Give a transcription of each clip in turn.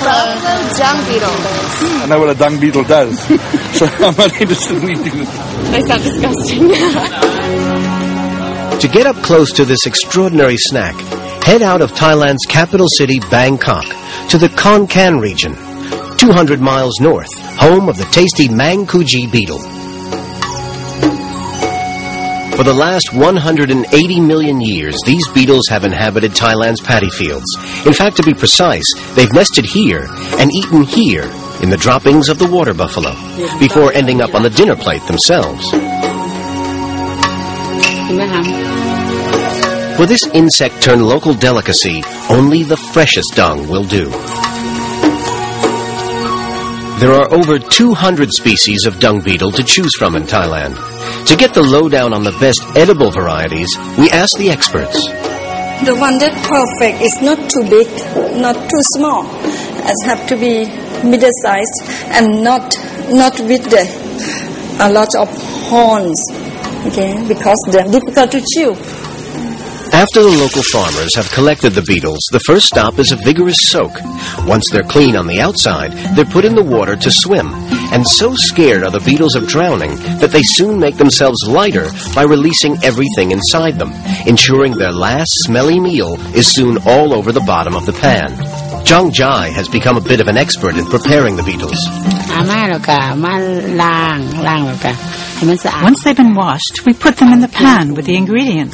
Tropical dung beetle. I know what a dung beetle does, so I'm not interested in eating it. They sound disgusting. To get up close to this extraordinary snack, head out of Thailand's capital city, Bangkok, to the Khon Kaen region, 200 miles north, home of the tasty Mangkuji beetle. For the last 180 million years, these beetles have inhabited Thailand's paddy fields. In fact, to be precise, they've nested here and eaten here in the droppings of the water buffalo, before ending up on the dinner plate themselves. For this insect-turned-local delicacy, only the freshest dung will do. There are over 200 species of dung beetle to choose from in Thailand. To get the lowdown on the best edible varieties, we asked the experts. The one that's perfect is not too big, not too small. It has to be middle-sized and not with a lot of horns, okay, because they're difficult to chew. After the local farmers have collected the beetles, the first stop is a vigorous soak. Once they're clean on the outside, they're put in the water to swim. And so scared are the beetles of drowning that they soon make themselves lighter by releasing everything inside them, ensuring their last smelly meal is soon all over the bottom of the pan. Jong Jai has become a bit of an expert in preparing the beetles. Once they've been washed, we put them in the pan with the ingredients.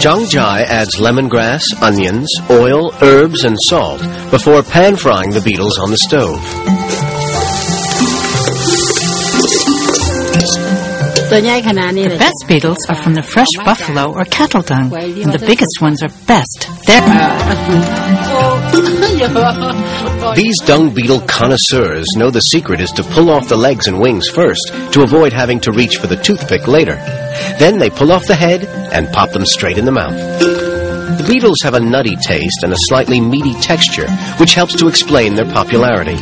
Jong Jai adds lemongrass, onions, oil, herbs, and salt before pan-frying the beetles on the stove. The best beetles are from the fresh buffalo or cattle dung, and the biggest ones are best. These dung beetle connoisseurs know the secret is to pull off the legs and wings first to avoid having to reach for the toothpick later. Then they pull off the head and pop them straight in the mouth. The beetles have a nutty taste and a slightly meaty texture, which helps to explain their popularity.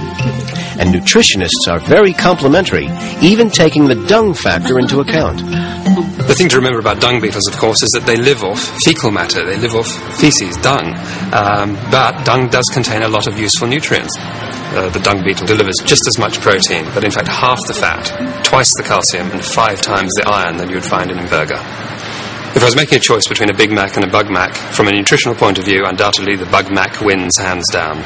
And nutritionists are very complimentary, even taking the dung factor into account. The thing to remember about dung beetles, of course, is that they live off fecal matter. They live off feces, dung. But dung does contain a lot of useful nutrients. The dung beetle delivers just as much protein, but in fact half the fat, twice the calcium, and 5 times the iron than you would find in a burger. If I was making a choice between a Big Mac and a Bug Mac, from a nutritional point of view, undoubtedly the Bug Mac wins hands down.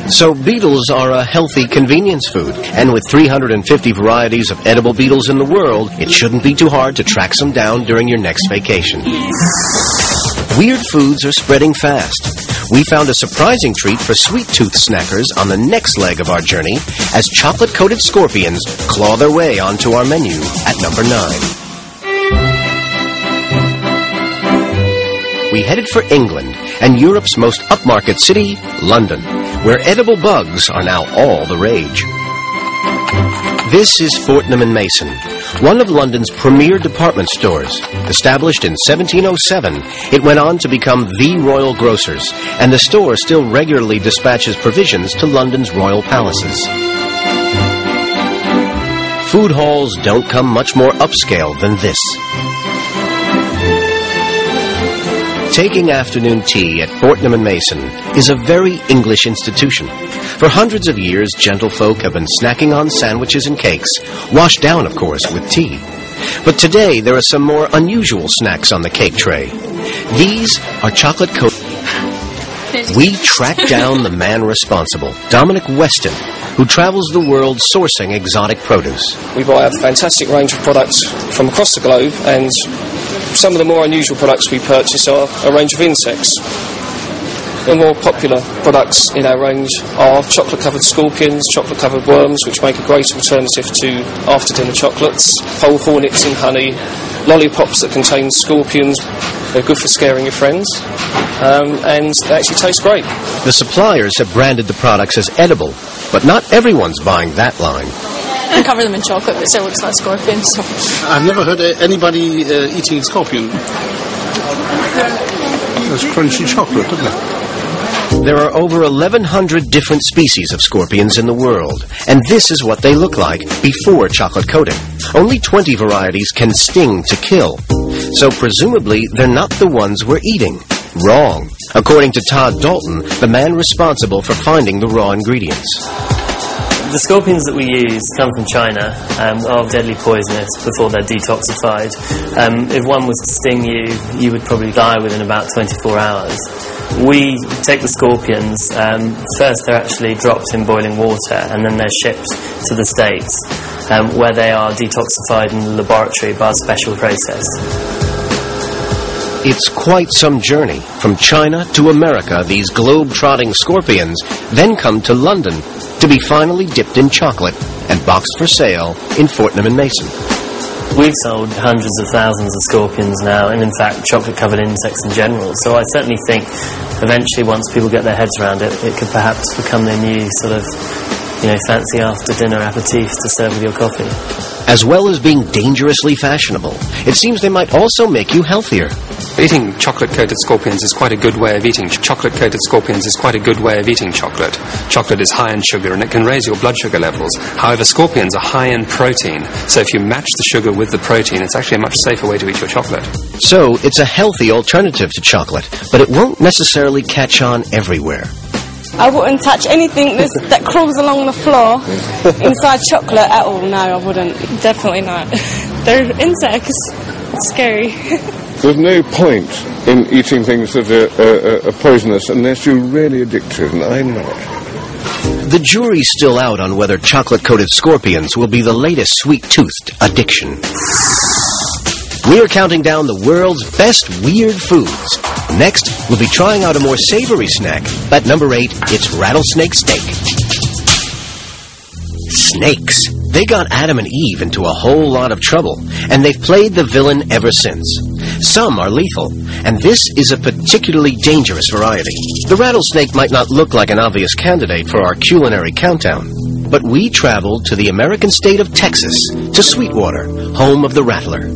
So beetles are a healthy convenience food, and with 350 varieties of edible beetles in the world, it shouldn't be too hard to track some down during your next vacation. Weird foods are spreading fast. We found a surprising treat for sweet tooth snackers on the next leg of our journey as chocolate-coated scorpions claw their way onto our menu at number 9. We headed for England and Europe's most upmarket city, London, where edible bugs are now all the rage. This is Fortnum & Mason, one of London's premier department stores. Established in 1707, it went on to become the Royal Grocers, and the store still regularly dispatches provisions to London's royal palaces. Food halls don't come much more upscale than this. Taking afternoon tea at Fortnum & Mason is a very English institution. For hundreds of years, gentlefolk have been snacking on sandwiches and cakes, washed down, of course, with tea. But today, there are some more unusual snacks on the cake tray. These are chocolate-coated. We track down the man responsible, Dominic Weston, who travels the world sourcing exotic produce. We buy a fantastic range of products from across the globe, and some of the more unusual products we purchase are a range of insects. The more popular products in our range are chocolate-covered scorpions, chocolate-covered worms, which make a great alternative to after-dinner chocolates, whole hornets in honey, lollipops that contain scorpions. They're good for scaring your friends, and they actually taste great. The suppliers have branded the products as edible, but not everyone's buying that line. And cover them in chocolate, but it still looks like scorpions. So. I've never heard anybody eating scorpion. It's crunchy chocolate, isn't it? There are over 1,100 different species of scorpions in the world, and this is what they look like before chocolate coating. Only 20 varieties can sting to kill, so presumably they're not the ones we're eating. Wrong. according to Todd Dalton, the man responsible for finding the raw ingredients. The scorpions that we use come from China, are deadly poisonous before they're detoxified. If one was to sting you, you would probably die within about 24 hours. We take the scorpions, first they're actually dropped in boiling water and then they're shipped to the States, where they are detoxified in the laboratory by a special process. It's quite some journey. From China to America, these globe-trotting scorpions then come to London to be finally dipped in chocolate and boxed for sale in Fortnum & Mason. We've sold hundreds of thousands of scorpions now, and in fact chocolate-covered insects in general. So I certainly think eventually, once people get their heads around it, it could perhaps become their new sort of, fancy after-dinner aperitif to serve with your coffee. As well as being dangerously fashionable, it seems they might also make you healthier. Eating chocolate-coated scorpions is quite a good way of eating. Chocolate-coated scorpions is quite a good way of eating chocolate. Chocolate is high in sugar and it can raise your blood sugar levels. However, scorpions are high in protein, so if you match the sugar with the protein, it's actually a much safer way to eat your chocolate. So, it's a healthy alternative to chocolate, but it won't necessarily catch on everywhere. I wouldn't touch anything that crawls along the floor inside chocolate at all. No, I wouldn't. Definitely not. They're insects. It's scary. There's no point in eating things that are poisonous unless you're really addicted, and I'm not. The jury's still out on whether chocolate-coated scorpions will be the latest sweet-toothed addiction. We're counting down the world's best weird foods. Next, we'll be trying out a more savory snack. At number 8, it's rattlesnake steak. Snakes. They got Adam and Eve into a whole lot of trouble, and they've played the villain ever since. Some are lethal, and this is a particularly dangerous variety. The rattlesnake might not look like an obvious candidate for our culinary countdown, but we traveled to the American state of Texas, to Sweetwater, home of the rattler.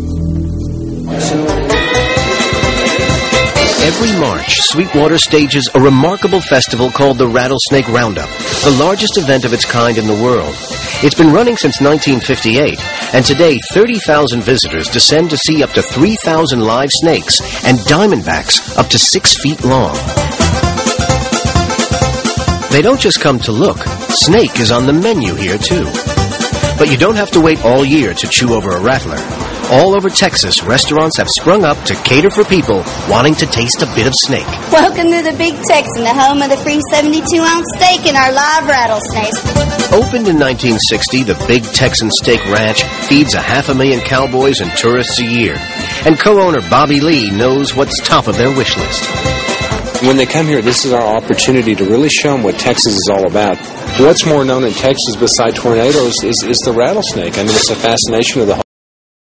Every March, Sweetwater stages a remarkable festival called the Rattlesnake Roundup, the largest event of its kind in the world. It's been running since 1958, and today 30,000 visitors descend to see up to 3,000 live snakes and diamondbacks up to 6 feet long. They don't just come to look. Snake is on the menu here, too. But you don't have to wait all year to chew over a rattler. All over Texas, restaurants have sprung up to cater for people wanting to taste a bit of snake. Welcome to the Big Texan, the home of the free 72-ounce steak and our live rattlesnakes. Opened in 1960, the Big Texan Steak Ranch feeds 500,000 cowboys and tourists a year. And co-owner Bobby Lee knows what's top of their wish list. When they come here, this is our opportunity to really show them what Texas is all about. What's more known in Texas beside tornadoes is the rattlesnake. I mean, it's a fascination of the whole